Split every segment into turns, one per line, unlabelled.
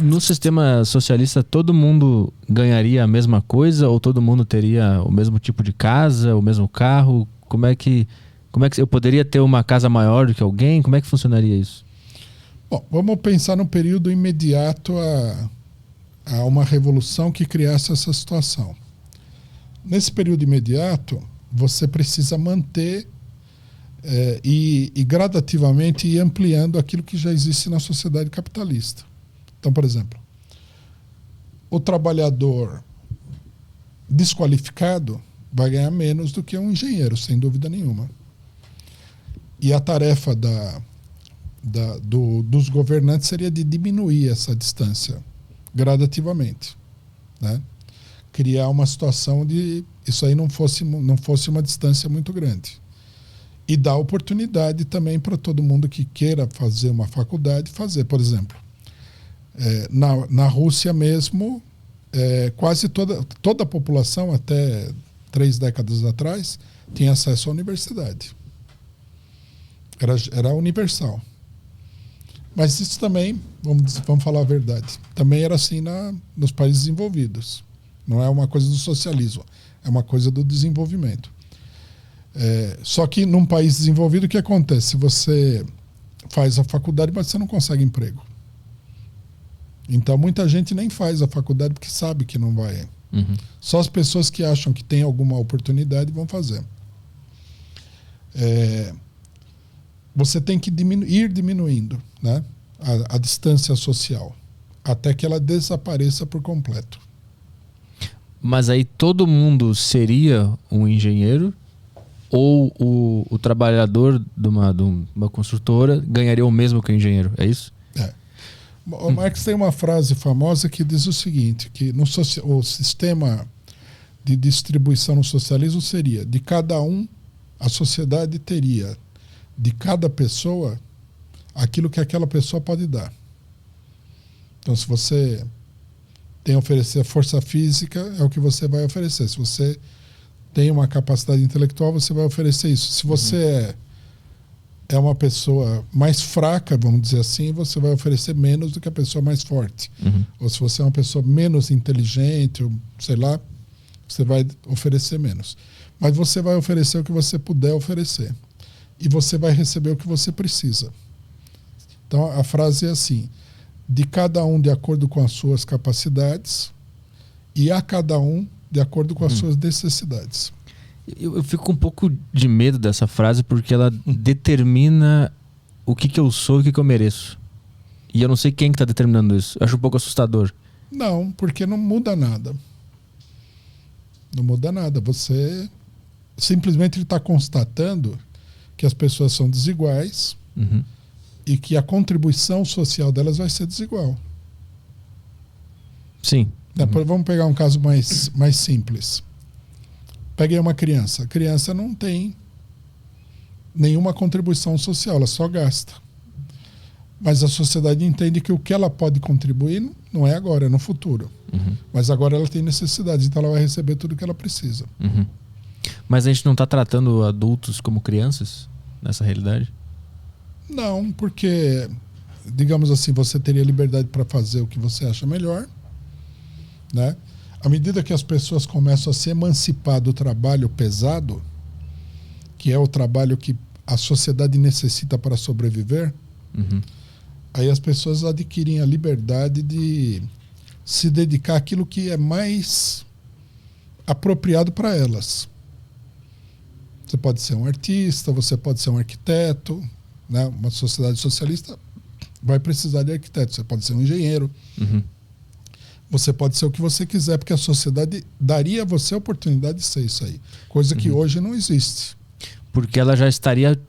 No sistema socialista, todo mundo ganharia a mesma coisa ou todo mundo teria o mesmo tipo de casa, o mesmo carro? Como é que eu poderia ter uma casa maior do que alguém? Como é que funcionaria isso?
Bom, vamos pensar no período imediato a uma revolução que criasse essa situação. Nesse período imediato, você precisa manter e gradativamente ir ampliando aquilo que já existe na sociedade capitalista. Então, por exemplo, o trabalhador desqualificado vai ganhar menos do que um engenheiro, sem dúvida nenhuma. E a tarefa dos governantes seria de diminuir essa distância gradativamente, né? Criar uma situação de isso aí não fosse uma distância muito grande. E dar oportunidade também para todo mundo que queira fazer uma faculdade fazer. Por exemplo, na Rússia mesmo, quase toda a população, até 3 décadas atrás, tinha acesso à universidade. Era universal. Mas isso também, vamos falar a verdade, também era assim nos países desenvolvidos. Não é uma coisa do socialismo, é uma coisa do desenvolvimento. Só que num país desenvolvido, o que acontece? Você faz a faculdade, mas você não consegue emprego. Então muita gente nem faz a faculdade porque sabe que não vai.
Uhum.
Só as pessoas que acham que tem alguma oportunidade vão fazer. Você tem que ir diminuindo, né, a distância social até que ela desapareça por completo.
Mas aí todo mundo seria um engenheiro ou o trabalhador de uma construtora ganharia o mesmo que o engenheiro? É isso?
O Marx tem uma frase famosa que diz o seguinte, que o sistema de distribuição no socialismo seria de cada um, a sociedade teria de cada pessoa aquilo que aquela pessoa pode dar. Então, se você tem a oferecer força física, é o que você vai oferecer. Se você tem uma capacidade intelectual, você vai oferecer isso. Se você é uma pessoa mais fraca, vamos dizer assim, você vai oferecer menos do que a pessoa mais forte.
Uhum.
Ou se você é uma pessoa menos inteligente, ou sei lá, você vai oferecer menos. Mas você vai oferecer o que você puder oferecer. E você vai receber o que você precisa. Então a frase é assim: de cada um de acordo com as suas capacidades e a cada um de acordo com as suas necessidades.
Eu fico com um pouco de medo dessa frase porque ela determina o que eu sou e o que eu mereço. E eu não sei quem que está determinando isso. Eu acho um pouco assustador.
Não, porque não muda nada. Não muda nada. Você simplesmente está constatando que as pessoas são desiguais e que a contribuição social delas vai ser desigual.
Sim.
Vamos pegar um caso mais simples. Peguei uma criança. A criança não tem nenhuma contribuição social, ela só gasta. Mas a sociedade entende que o que ela pode contribuir não é agora, é no futuro. Mas agora ela tem necessidades, então ela vai receber tudo o que ela precisa.
Mas a gente não está tratando adultos como crianças nessa realidade?
Não, porque, digamos assim, você teria liberdade para fazer o que você acha melhor, né? À medida que as pessoas começam a se emancipar do trabalho pesado, que é o trabalho que a sociedade necessita para sobreviver, aí as pessoas adquirem a liberdade de se dedicar àquilo que é mais apropriado para elas. Você pode ser um artista, você pode ser um arquiteto, né? Uma sociedade socialista vai precisar de arquiteto, você pode ser um engenheiro. Você pode ser o que você quiser, porque a sociedade daria a você a oportunidade de ser isso aí. Coisa que hoje não existe.
Porque ela já estaria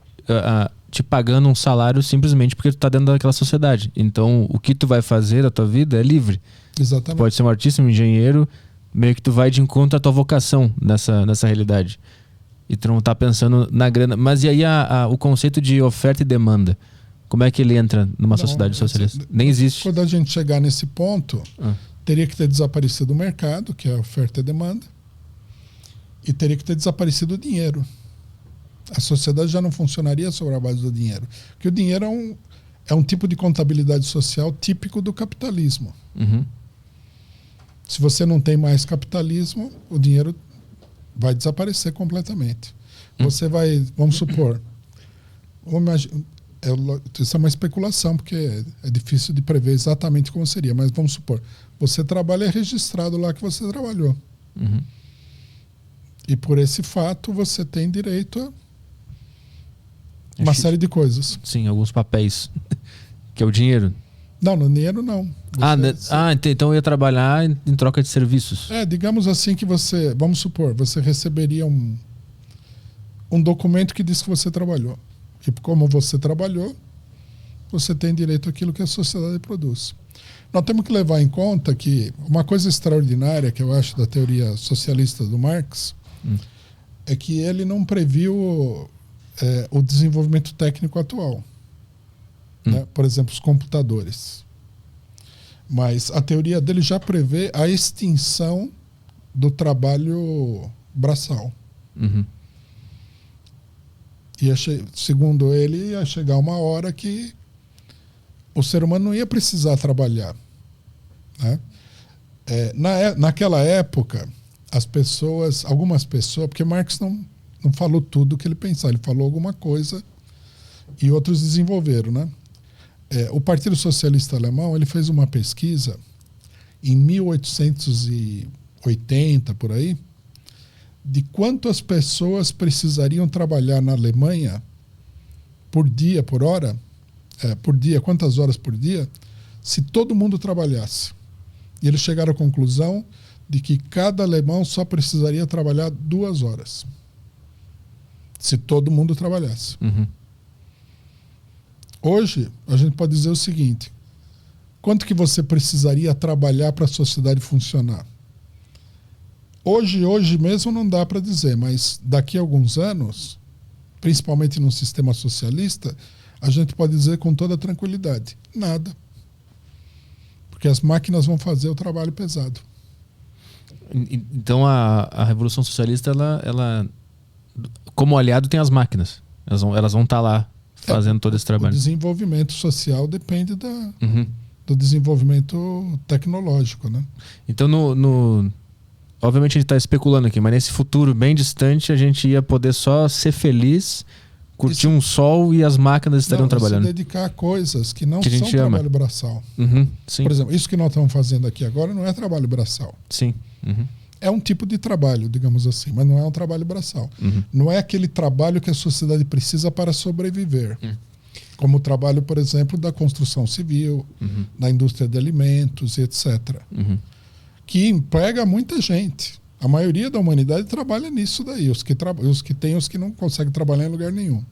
te pagando um salário simplesmente porque tu está dentro daquela sociedade. Então, o que tu vai fazer da tua vida é livre.
Exatamente.
Tu pode ser um artista, um engenheiro, meio que tu vai de encontro à tua vocação nessa realidade. E tu não tá pensando na grana. Mas e aí o conceito de oferta e demanda? Como é que ele entra numa sociedade socialista? Nem existe.
Quando a gente chegar nesse ponto, teria que ter desaparecido o mercado, que é a oferta e demanda, e teria que ter desaparecido o dinheiro. A sociedade já não funcionaria sobre a base do dinheiro. Porque o dinheiro é um tipo de contabilidade social típico do capitalismo.
Uhum.
Se você não tem mais capitalismo, o dinheiro vai desaparecer completamente. Você vai, vamos supor, isso é uma especulação, porque é difícil de prever exatamente como seria, mas vamos supor, você trabalha, é registrado lá que você trabalhou.
Uhum.
E por esse fato você tem direito a uma série de coisas.
Sim, alguns papéis. Que é o dinheiro.
Não, no dinheiro não.
Então eu ia trabalhar em troca de serviços.
Digamos assim que você, vamos supor, você receberia um documento que diz que você trabalhou. E como você trabalhou, você tem direito àquilo que a sociedade produz. Nós temos que levar em conta que uma coisa extraordinária que eu acho da teoria socialista do Marx é que ele não previu o desenvolvimento técnico atual. Né? Por exemplo, os computadores. Mas a teoria dele já prevê a extinção do trabalho braçal.
Uhum.
Segundo ele, ia chegar uma hora que o ser humano não ia precisar trabalhar. Né? Naquela época, algumas pessoas, porque Marx não falou tudo o que ele pensava, ele falou alguma coisa e outros desenvolveram. Né? O Partido Socialista Alemão ele fez uma pesquisa em 1880, por aí, de quantas pessoas precisariam trabalhar na Alemanha por dia, por hora, quantas horas por dia, se todo mundo trabalhasse. E eles chegaram à conclusão de que cada alemão só precisaria trabalhar 2 horas. Se todo mundo trabalhasse.
Uhum.
Hoje, a gente pode dizer o seguinte: quanto que você precisaria trabalhar para a sociedade funcionar? Hoje mesmo não dá para dizer, mas daqui a alguns anos, principalmente num sistema socialista, a gente pode dizer com toda tranquilidade: nada. Porque as máquinas vão fazer o trabalho pesado.
Então a Revolução Socialista, ela como aliado tem as máquinas. Elas vão estar lá fazendo todo esse trabalho.
O desenvolvimento social depende do desenvolvimento tecnológico, né?
Então obviamente a gente está especulando aqui, mas nesse futuro bem distante a gente ia poder só ser feliz, curtir um sol e as máquinas estariam trabalhando.
Se dedicar a coisas que não
que
são trabalho braçal.
Uhum, sim.
Por exemplo, isso que nós estamos fazendo aqui agora não é trabalho braçal.
Sim. Uhum.
É um tipo de trabalho, digamos assim, mas não é um trabalho braçal.
Uhum.
Não é aquele trabalho que a sociedade precisa para sobreviver. Como o trabalho, por exemplo, da construção civil, da indústria de alimentos, etc. Que emprega muita gente. A maioria da humanidade trabalha nisso daí. Os que têm, os que não conseguem trabalhar em lugar nenhum.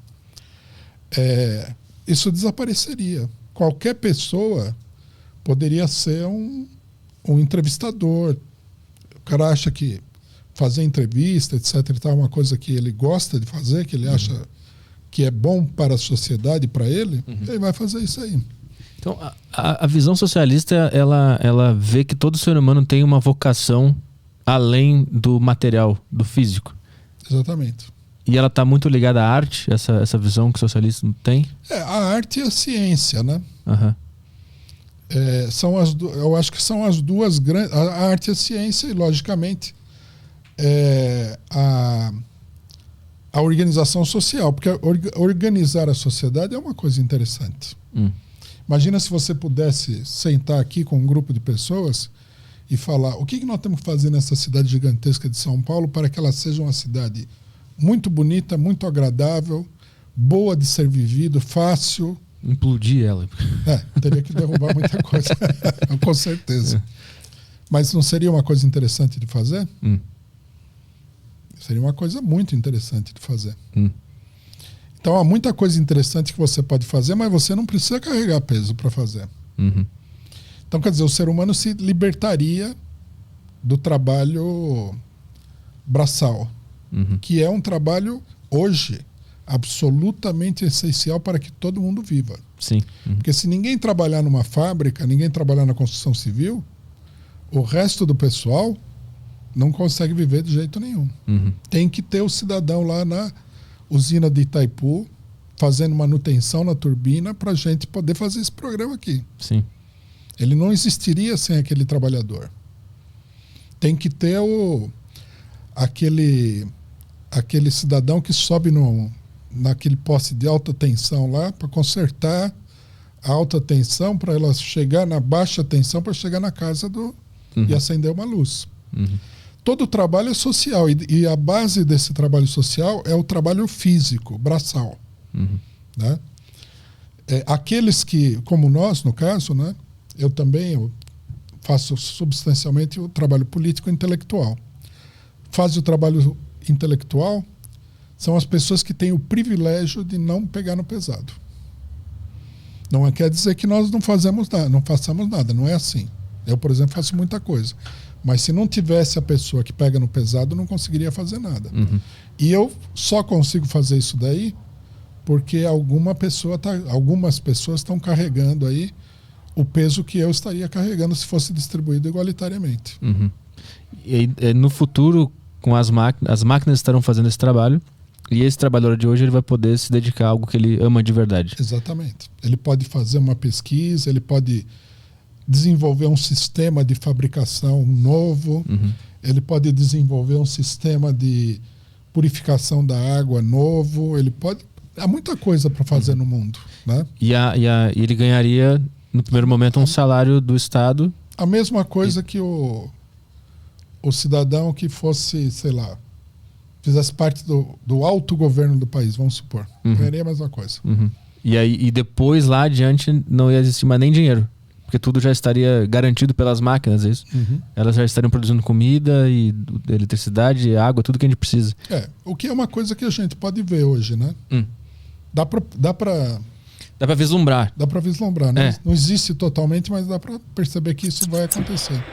Isso desapareceria. Qualquer pessoa poderia ser um entrevistador. O cara acha que fazer entrevista, etc., é uma coisa que ele gosta de fazer, que ele acha que é bom para a sociedade, para ele, ele vai fazer isso aí.
Então, a visão socialista, ela vê que todo ser humano tem uma vocação além do material, do físico.
Exatamente.
E ela está muito ligada à arte, essa visão que o socialismo tem?
A arte e a ciência, né?
Uhum.
Eu acho que são as duas grandes... A arte e a ciência, e logicamente a organização social, porque organizar a sociedade é uma coisa interessante. Imagina se você pudesse sentar aqui com um grupo de pessoas e falar o que nós temos que fazer nessa cidade gigantesca de São Paulo para que ela seja uma cidade muito bonita, muito agradável, boa de ser vivido, fácil.
Implodir ela.
Teria que derrubar muita coisa, com certeza. Mas não seria uma coisa interessante de fazer? Seria uma coisa muito interessante de fazer. Então há muita coisa interessante que você pode fazer, mas você não precisa carregar peso para fazer. Então, quer dizer, o ser humano se libertaria do trabalho braçal, que é um trabalho, hoje, absolutamente essencial para que todo mundo viva.
Sim.
Porque se ninguém trabalhar numa fábrica, ninguém trabalhar na construção civil, o resto do pessoal não consegue viver de jeito nenhum. Tem que ter o cidadão lá na usina de Itaipu fazendo manutenção na turbina para a gente poder fazer esse programa aqui.
Sim.
Ele não existiria sem aquele trabalhador. Tem que ter aquele cidadão que sobe naquele poste de alta tensão lá para consertar a alta tensão para ela chegar na baixa tensão para chegar na casa e acender uma luz. Todo o trabalho é social e a base desse trabalho social é o trabalho físico, braçal. Né? Aqueles que, como nós, no caso, né, eu faço substancialmente o trabalho político e intelectual. Faz o trabalho intelectual são as pessoas que têm o privilégio de não pegar no pesado. Não quer dizer que nós não façamos nada, não é assim. Eu, por exemplo, faço muita coisa. Mas se não tivesse a pessoa que pega no pesado, eu não conseguiria fazer nada. E eu só consigo fazer isso daí porque algumas pessoas estão carregando aí o peso que eu estaria carregando se fosse distribuído igualitariamente.
E no futuro, com as máquinas estarão fazendo esse trabalho. E esse trabalhador de hoje ele vai poder se dedicar a algo que ele ama de verdade.
Exatamente. Ele pode fazer uma pesquisa, ele pode desenvolver um sistema de fabricação novo, ele pode desenvolver um sistema de purificação da água novo, há muita coisa para fazer no mundo. Né?
E ele ganharia, no primeiro momento, um salário do Estado?
A mesma coisa que o cidadão que fosse, sei lá, fizesse parte do autogoverno do país, vamos supor. Ganharia a mesma coisa.
E depois, lá adiante, não ia existir mais nem dinheiro. Porque tudo já estaria garantido pelas máquinas, é isso? Elas já estariam produzindo comida e eletricidade, água, tudo que a gente precisa.
O que é uma coisa que a gente pode ver hoje, né? Dá pra
vislumbrar.
Dá pra vislumbrar, né? Não existe totalmente, mas dá pra perceber que isso vai acontecer.